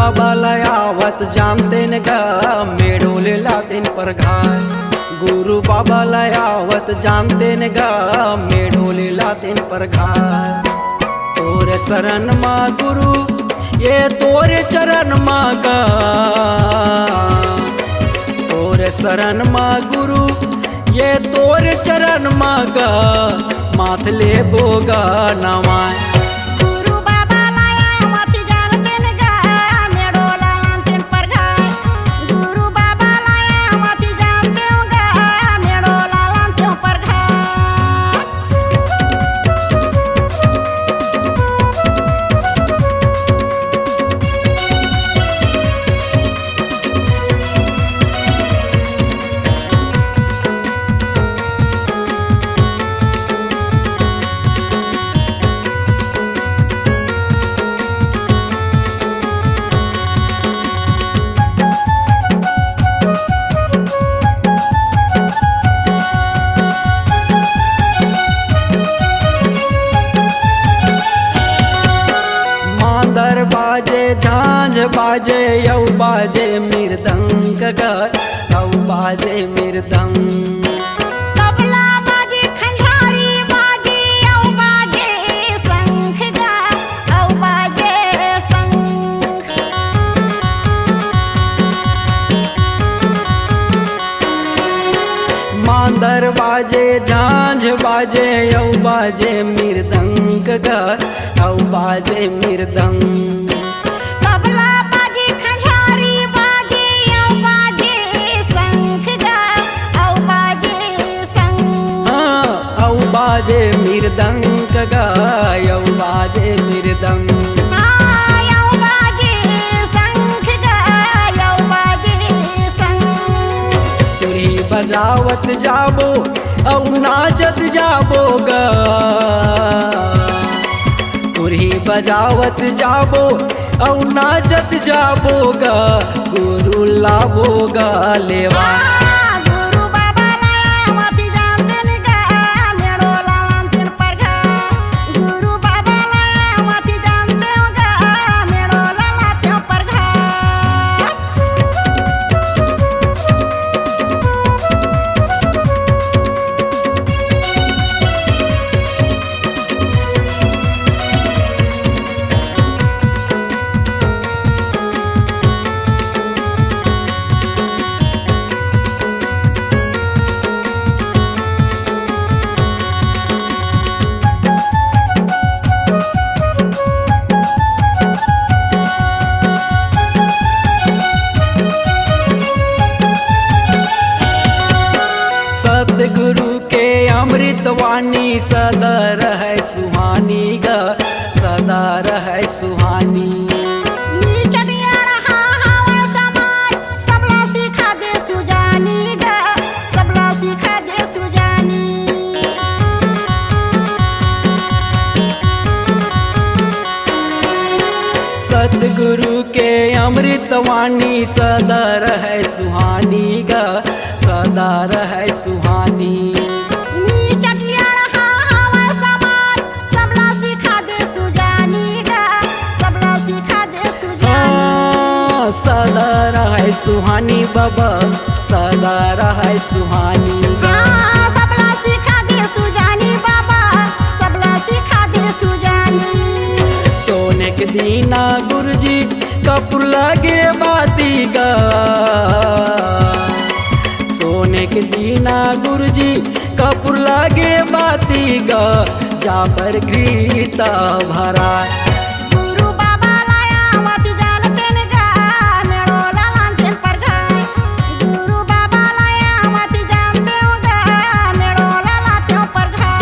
बाबा लयावत जानते न गा मेड़ोले लातिन पर घाय। गुरु बाबा लयावत जानते न गा मेड़ोले लातिन पर घाय। तोरे शरण माँ गुरु ये तोरे चरण माँ गा, तोरे शरण माँ गुरु ये तोरे चरण माँ गा माथ ले बोगा नवाय। बाजे झांझ बाजे यौ बाजे मृदंग गर यौ बाजे मृदंग। तबला बाजे खंजारी बाजे यौ बाजे शंख गर यौ बाजे शंख। मांदर बाजे झांझ बाजे यौ बाजे मृदंग गर यौ बाजे मृदंग। तबला बाजे खंजारी बाजे यौ बाजे शंख गर यौ बाजे शंख। यौ बाजे मृदंग गा यौ बाजे मृदंग। यौ बाजे शंख गर यौ बाजे शंख। तुरी बजावत जाबो औ नाचत जाबो गा, तुरी बजावत जाबो औ नाचत जाबो गा गुरु लाबो गा लेवा। गुरु बाबा लयावत जानते न गा मेड़ोला लांतिन पर घाय। गुरु बाबा लयावत जानते गा मेड़ोला लांतिन पर घाय। सतगुरु के अमृत वाणी सदा रहे सुहानी गा सदा रहे सुहानी। नीचनिया रहा हवा समाज सबला सिखा दे सुजानी गा सबला सिखा दे सुजानी। सतगुरु के अमृत वाणी सदा रहे सुहानी गा सदा रहे सुहानी। नीचनिया रहा हवा समाज सबला सिखा दे सुजानी गा सबला सिखा दे सुजानी। सदा रहे सुहानी बाबा सदा रहे सुहानी गा। सबला सिखा दे सुजानी बाबा सबला सिखा दे सुजानी। सोने के दीना गुरुजी कपूर लागे बाती गा, सोने के दीना गुरुजी कपूर लागे बाती गा जा पर गीता भरा। गुरु बाबा लयावत जानते न गा मेड़ोला लांतिन पर घाय। गुरु बाबा लयावत जानते गा मेड़ोला लांतिन पर घाय।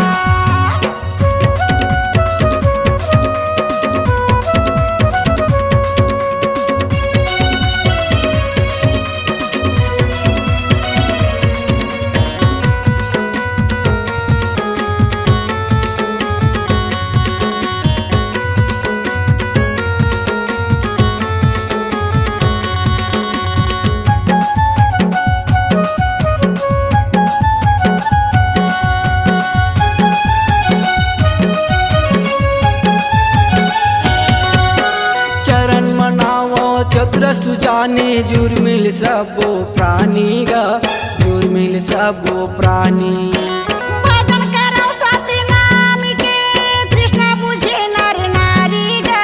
चतुर सुजाने जुर्मिल सबो प्राणी गा जुर्मिल सबो प्राणी भजन करो सती नाम के कृष्ण बुझे नर नारी गा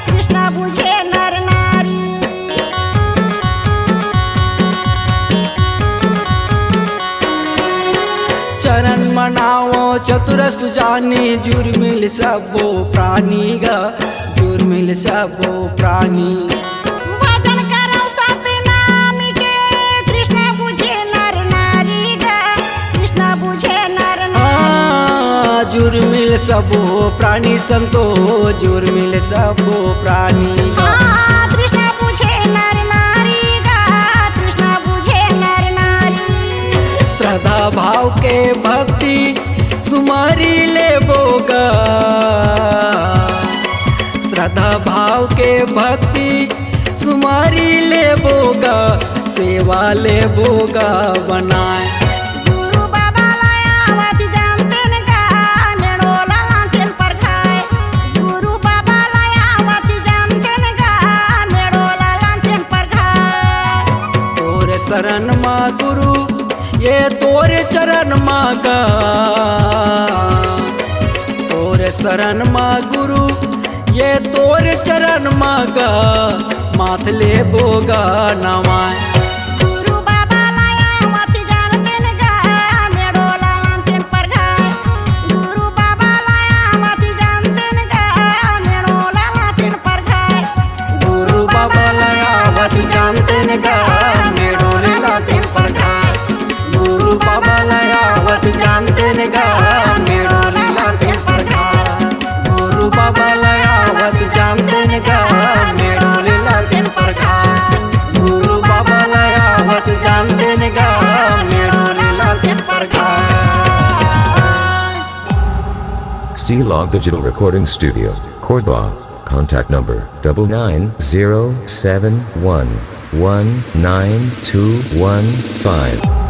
कृष्ण बुझे नर नारी चरण मनाओ चतुर सुजाने जुर्मिल सबो प्राणी गा जुर्मिल सबो प्राणी भजन करो सती नाम के कृष्ण बुझे नर नारी गा कृष्ण बुझे नर नारी जुर्मिल सबो प्राणी संतो जुर्मिल सबो प्राणी हाँ कृष्ण बुझे नर नारी गा कृष्ण बुझे नर नारी श्रद्धा भाव के भक्ति सुमारी ले बोगा श्रद्धा भाव के भक्ति सुमारी ले बोगा सेवा ले बोगा बनाए गुरु बाबा लायावत जानते न गा मेड़ो लालांतिन पर खाए गुरु बाबा लायावत जानते न गा मेड़ो लालांतिन पर खाए तोरे शरण मा गुरु ये तोरे चरण मा गा तोरे शरण मा गुरु ये तोरे चरण मा गा माथ ले बोगा नवाए गुरु बाबा लायावत जानते न गा मेड़ो लालांतिन पर खाए गुरु बाबा लायावत जानते न गा मेड़ो लालांतिन पर खाए गुरु बाबा लायावत जानते न गा मेड़ो लालांतिन पर खाए गुरु बाबा लायावत जानते न गा मेड़ो लालांतिन पर खाए गुरु बाबा लायावत जानते न गा मेड़ो लालांतिन पर खाए गुरु बाबा लायावत जानते न गा मेड़ो लालांतिन पर खाए C-Log Digital Recording Studio, Cordoba. Contact number 99071192115.